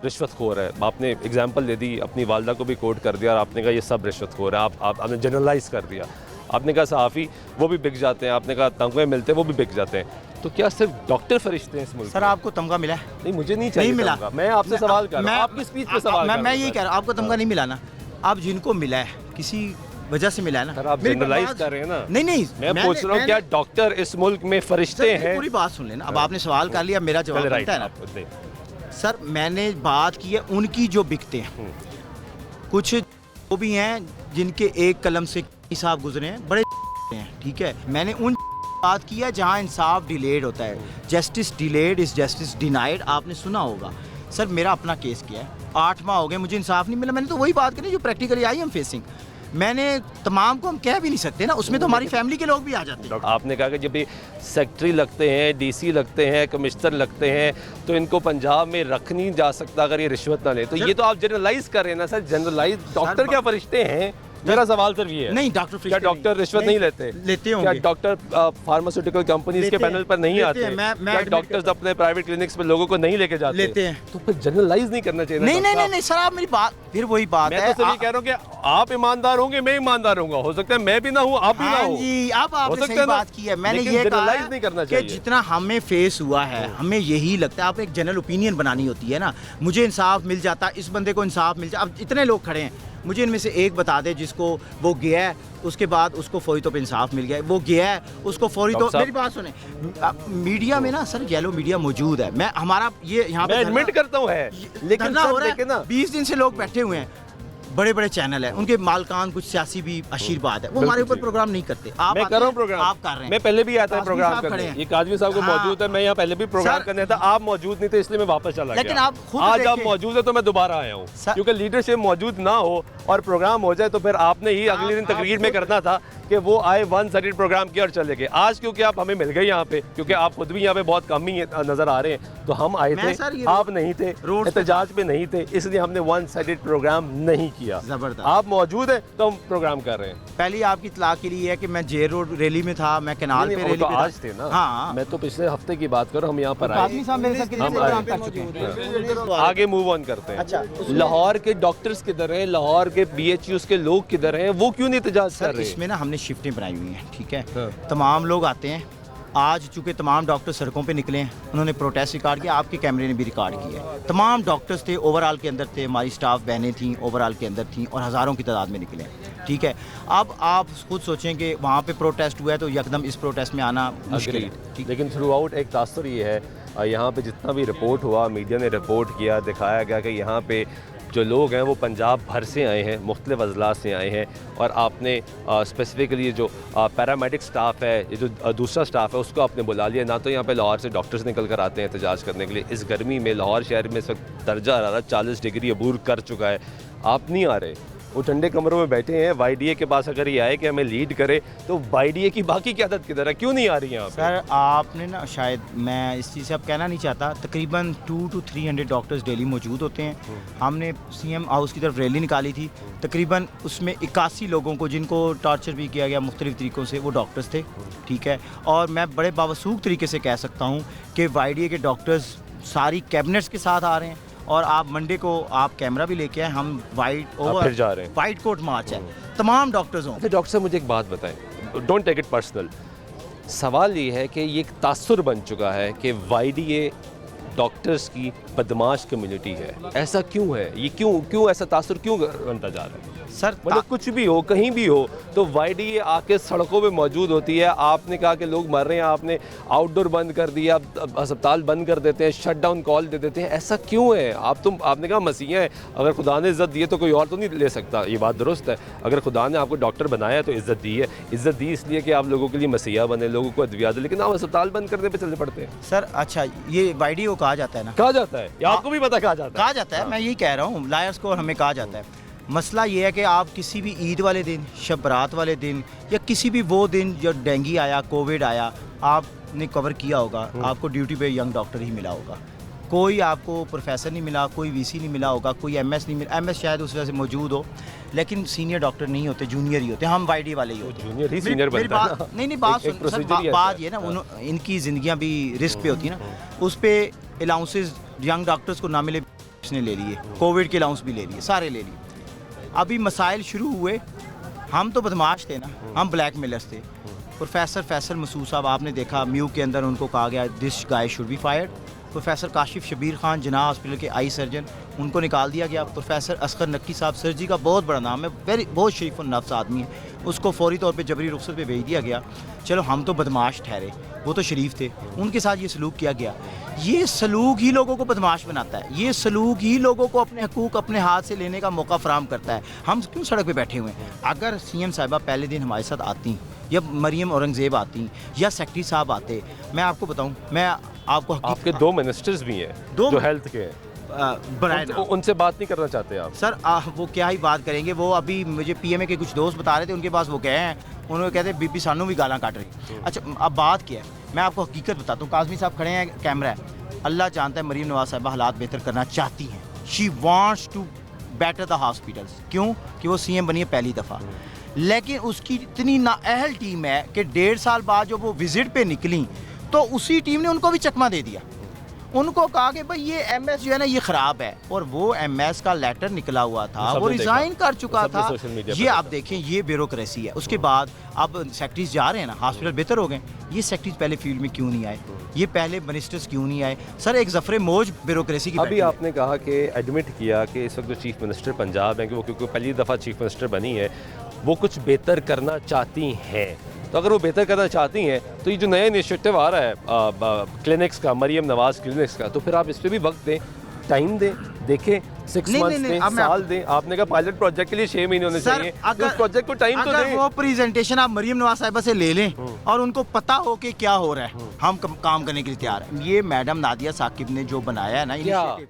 रिश्वतखोर है। आपने एग्जांपल दे दी, अपनी वालदा को भी कोट कर दिया और आपने कहा ये सब रिश्वतखोर है। आपने जनरलाइज कर दिया। आपने कहा सहाफ़ी वो भी बिक जाते हैं, आपने कहा तमगे मिलते हैं वो भी बिक जाते हैं। तो क्या सिर्फ डॉक्टर फरिश्ते हैं इस मुल्क? सर आपको तमगा मिला है? नहीं, मुझे नहीं चाहिए मिला। तमगा। मैं आपसे सवाल कर रहा हूँ, आपकी स्पीच पे सवाल कर रहा हूँ। मैं यही कह रहा हूँ, आपको तमगा नहीं मिला ना। आप जिनको मिला है किसी वजह से मिला है ना। सर आप जनरलाइज कर रहे हैं ना। नहीं, मैं पूछ रहा हूँ क्या डॉक्टर इस मुल्क में फरिश्ते हैं? पूरी बात सुन लेना। अब आपने सवाल कर लिया, मेरा जवाब बनता है ना। सर मैंने बात की है उनकी जो बिकते हैं। कुछ वो भी हैं जिनके एक कलम से हिसाब गुजरे हैं, बड़े हैं, ठीक है। मैंने उन बात की है जहाँ इंसाफ डिलेड होता है। Justice delayed is justice denied, आपने सुना होगा। सर मेरा अपना केस किया है, 8 माह हो गए, मुझे इंसाफ नहीं मिला। मैंने तो वही बात करी जो प्रैक्टिकली आई एम फेसिंग। मैंने तमाम को हम कह भी नहीं सकते ना, उसमें तो हमारी फैमिली के लोग भी आ जाते हैं। आपने कहा कि जब भी सेक्रेटरी लगते हैं, डीसी लगते हैं, कमिश्नर लगते हैं, तो इनको पंजाब में रख नहीं जा सकता अगर ये रिश्वत ना ले। तो ये तो आप जनरलाइज कर रहे हैं ना सर। जनरलाइज डॉक्टर क्या फरिश्ते हैं? मेरा सवाल सिर्फ ये है। नहीं, डॉक्टर क्या डॉक्टर रिश्वत नहीं लेते? लेते होंगे। क्या डॉक्टर फार्मास्यूटिकल कंपनीज के पैनल पर नहीं आते? क्या डॉक्टर्स अपने प्राइवेट क्लिनिक्स में लोगों को नहीं लेके जाते? लेते हैं। तो फिर जनरलाइज नहीं करना चाहिए। नहीं सर, आप मेरी बात, फिर वही बात है। मैं तो सिर्फ कह रहा हूँ कि आप ईमानदार होंगे, मैं ईमानदार होऊंगा। हो सकता है मैं भी ना हूँ, आप भी ना हो जी। अब आपने सही बात की है। मैंने ये कहा नहीं करना चाहिए कि जितना हमें फेस हुआ है, हमें यही लगता है। आप एक जनरल ओपिनियन बनानी होती है ना। मुझे इंसाफ मिल जाता, इस बंदे को इंसाफ मिल जाता। अब इतने लोग खड़े हैं, मुझे इनमें से एक बता दे जिसको वो गया है, उसके बाद उसको फौरी तौर पे इंसाफ मिल गया। वो गया है, उसको फौरी तौर। मेरी बात सुने, मीडिया में ना सर येलो मीडिया मौजूद है। मैं हमारा ये यहाँ पे एडमिट करता हूँ है, लेकिन हो रहा है। 20 दिन से लोग बैठे हुए हैं, बड़े बड़े चैनल हैं, उनके मालकान कुछ सियासी भी आशीर्वाद है, वो हमारे ऊपर प्रोग्राम नहीं करते। आप मैं कर रहा हूँ प्रोग्राम, आप कर रहे हैं। मैं पहले भी आता है प्रोग्राम करने। ये काजमी साहब को मौजूद है, मैं यहाँ पहले भी प्रोग्राम करने था। आप मौजूद नहीं थे इसलिए मैं वापस चला गया। लेकिन आप खुद आज आप मौजूद है तो मैं दोबारा आया हूँ, क्योंकि लीडरशिप मौजूद ना हो और प्रोग्राम हो जाए तो फिर आपने ही अगले दिन तकरीर में करना था कि वो आए, वन साइडेड प्रोग्राम किया और चले गए। आज क्योंकि आप हमें मिल गए यहाँ पे, क्योंकि आप खुद भी यहाँ पे बहुत कम ही नजर आ रहे हैं, तो हम आए थे, आप नहीं थे, एहतजाज पे नहीं थे, इसलिए हमने वन साइडेड प्रोग्राम नहीं किया। जबरदस्त। आप मौजूद है तो हम प्रोग्राम कर रहे हैं। पहली आपकी इत्तला के लिए है कि मैं जेल रोड रैली में था, मैं कैनाल पे रैली तो पे आज थे ना। हाँ, मैं तो पिछले हफ्ते की बात करूं, हम यहाँ पर आए, आगे मूव ऑन करते हैं। अच्छा, लाहौर के डॉक्टर्स किधर हैं? लाहौर के BHUs के लोग किधर हैं? वो क्यों नहीं एहतजाज कर रहे? इसमें ना हमने शिफ्टें बनाई हुई हैं, ठीक है। तमाम लोग आते हैं। आज चूँकि तमाम डॉक्टर सड़कों पे निकले हैं, उन्होंने प्रोटेस्ट रिकॉर्ड किया, आपके कैमरे ने भी रिकॉर्ड किया है। तमाम डॉक्टर्स थे, ओवरऑल के अंदर थे, हमारी स्टाफ बहनें थीं, ओवरऑल के अंदर थीं, और हज़ारों की तादाद में निकले, ठीक है। अब आप खुद सोचें कि वहाँ पे प्रोटेस्ट हुआ है तो यकदम इस प्रोटेस्ट में आना मुश्किल है। लेकिन थ्रू आउट एक तासुर ये है, यहाँ पे जितना भी रिपोर्ट हुआ, मीडिया ने रिपोर्ट किया, दिखाया गया कि यहाँ पे जो लोग हैं वो पंजाब भर से आए हैं, मुख्तलिफ अजला से आए हैं, और आपने स्पेसिफिकली जो पैरामेडिक स्टाफ है, ये जो दूसरा स्टाफ है, उसको आपने बुला लिया। ना तो यहाँ पे लाहौर से डॉक्टर्स निकल कर आते हैं एहतजाज करने के लिए। इस गर्मी में लाहौर शहर में इस वक्त दर्जा हरारत 40 डिग्री अबूर कर चुका है, आप नहीं आ रहे। वो ठंडे कमरों में बैठे हैं। YDA के पास अगर ये आए कि हमें लीड करे, तो YDA की बाकी क़यादत किधर है? क्यों नहीं आ रही है यहाँ पे? सर आपने ना, शायद मैं इस चीज़ से अब कहना नहीं चाहता, तकरीबन 200 to 300 डॉक्टर्स डेली मौजूद होते हैं। हमने CM हाउस की तरफ रैली निकाली थी, तकरीबन उसमें 81 लोगों को, जिनको टॉर्चर भी किया गया मुख्तलिफ तरीक़ों से, वो डॉक्टर्स थे, ठीक है। और मैं बड़े बावसूख तरीके से कह सकता हूँ कि YDA के डॉक्टर्स सारी कैबिनेट्स के साथ आ रहे हैं। और आप मंडे को आप कैमरा भी लेके आए, हम फिर जा रहे हैं, वाइट कोट मार्च है, तमाम डॉक्टर्स हों। डॉक्टर साहब मुझे एक बात बताएं, डोंट टेक इट पर्सनल। सवाल ये है कि ये एक तासुर बन चुका है कि YDA डॉक्टर्स की बदमाश कम्युनिटी है। ऐसा क्यों है? ये क्यों ऐसा तासुर क्यों बनता जा रहा है? सर मतलब कुछ भी हो, कहीं भी हो, तो YDA आके सड़कों पे मौजूद होती है। आपने कहा कि लोग मर रहे हैं, आपने आउटडोर बंद कर दिया, अस्पताल बंद कर देते हैं, शट डाउन कॉल दे देते हैं। ऐसा क्यों है? आपने कहा मसीहा है, अगर खुदा ने इज़्ज़त दी है तो कोई और तो नहीं ले सकता। ये बात दुरुस्त है। अगर खुदा ने आपको डॉक्टर बनाया तो इज़्ज़त दी है। इज़्ज़त दी इसलिए कि आप लोगों के लिए मसीहा बने, लोगों को अद्वियात, लेकिन आप अस्पताल बंद करने पर चले पड़ते हैं। सर अच्छा, ये YDA को कहा जाता है ना? कहा जाता है, या आपको भी पता कहा जाता है? मैं यही कह रहा हूँ, लायर्स को हमें कहा जाता है। मसला ये है कि आप किसी भी ईद वाले दिन, शब बरात वाले दिन, या किसी भी वो दिन जो डेंगू आया, कोविड आया, आपने कवर किया होगा, आपको ड्यूटी पे यंग डॉक्टर ही मिला होगा। कोई आपको प्रोफेसर नहीं मिला, कोई VC नहीं मिला होगा, कोई MS नहीं मिला। MS शायद उस वजह से मौजूद हो, लेकिन सीनियर डॉक्टर नहीं होते, जूनियर ही होते। हम YDA वाले ही होते। जूनियर ही सीनियर बनता है ना? नहीं बात सुन सर, बात ये ना, इनकी ज़िंदगियाँ भी रिस्क पे होती है ना, उस पर अलाउंसेस यंग डॉक्टर्स को ना मिले उसने ले लिए, कोविड के अलाउंस भी ले लिए, सारे ले लिए। अभी मसाइल शुरू हुए, हम तो बदमाश थे ना, हम ब्लैक मेलर्स थे। प्रोफेसर फैसल मसूद साहब आपने देखा, म्यू के अंदर उनको कहा गया this guy should be fired. Professor Kashif Shabbir Khan जना हॉस्पिटल के आई सर्जन, उनको निकाल दिया गया। प्रोफेसर असगर नक्की साहब सर्जी का बहुत बड़ा नाम है, बहुत शरीफ और नफ्स आदमी है, उसको फौरी तौर पे जबरी रुखसत पे भेज दिया गया। चलो हम तो बदमाश ठहरे, वो तो शरीफ थे, उनके साथ ये सलूक किया गया। ये सलूक ही लोगों को बदमाश बनाता है, ये सलूक ही लोगों को अपने हकूक़ अपने हाथ से लेने का मौका फराहम करता है। हम क्यों सड़क पे बैठे हुए हैं? अगर सीएम साहिबा पहले दिन हमारे साथ आती, या मरियम औरंगज़ेब आती, या सेक्रेटरी साहब आते, मैं आपको बताऊं, मैं आपको आपके 2 मिनिस्टर्स भी हैं जो हेल्थ के हैं, उनसे बात नहीं करना चाहते आप? सर वो क्या ही बात करेंगे, वो अभी मुझे पीएमए के कुछ दोस्त बता रहे थे, उनके पास वो गए हैं, उन्होंने कहते बीबी सानू भी गालां काट रही। अच्छा अब बात क्या है, मैं आपको हकीकत बताता हूँ। काज़मी साहब खड़े हैं, कैमरा है, अल्लाह जानता है मरीम नवाज साहिबा हालात बेहतर करना चाहती हैं। She wants to better the hospitals, क्यों कि वो सीएम बनी है पहली दफ़ा। लेकिन उसकी इतनी नाअहल टीम है कि 1.5 साल बाद जब वो विजिट पे निकली तो उसी टीम ने उनको भी चकमा दे दिया। उनको कहा कि भाई ये एमएस जो है ना ये ख़राब है, और वो एमएस का लेटर निकला हुआ था, वो रिज़ाइन कर चुका था। ये आप देखें, ये ब्यूरोक्रेसी है। उसके बाद अब सेक्रेटरीज जा रहे हैं ना, हॉस्पिटल बेहतर हो गए, ये सेक्रेटरीज पहले फील्ड में क्यों नहीं आए, ये पहले मिनिस्टर्स क्यों नहीं आए? सर एक जफरे मौज ब्यूरोक्रेसी की। अभी आपने कहा कि एडमिट किया कि इस वक्त जो चीफ मिनिस्टर पंजाब हैं, कि वो क्योंकि पहली दफ़ा चीफ मिनिस्टर बनी है, वो कुछ बेहतर करना चाहती हैं। तो अगर वो बेहतर करना चाहती हैं तो ये जो नया इनिशिएटिव आ रहा है क्लिनिक्स का, मरियम नवाज क्लिनिक्स का, तो फिर आप इस पर भी वक्त दें, टाइम दें, देखें, 6 मंथ्स दें, साल दें। आपने कहा पायलट प्रोजेक्ट के लिए 6 महीने होने चाहिए, तो उस प्रोजेक्ट को टाइम तो दें। अगर वो प्रेजेंटेशन आप मरियम नवाज साहिबा से ले लें और उनको पता हो कि क्या हो रहा है, हम काम करने के लिए तैयार हैं। ये मैडम नादिया साकिब ने जो बनाया है ना इनिशिएटिव,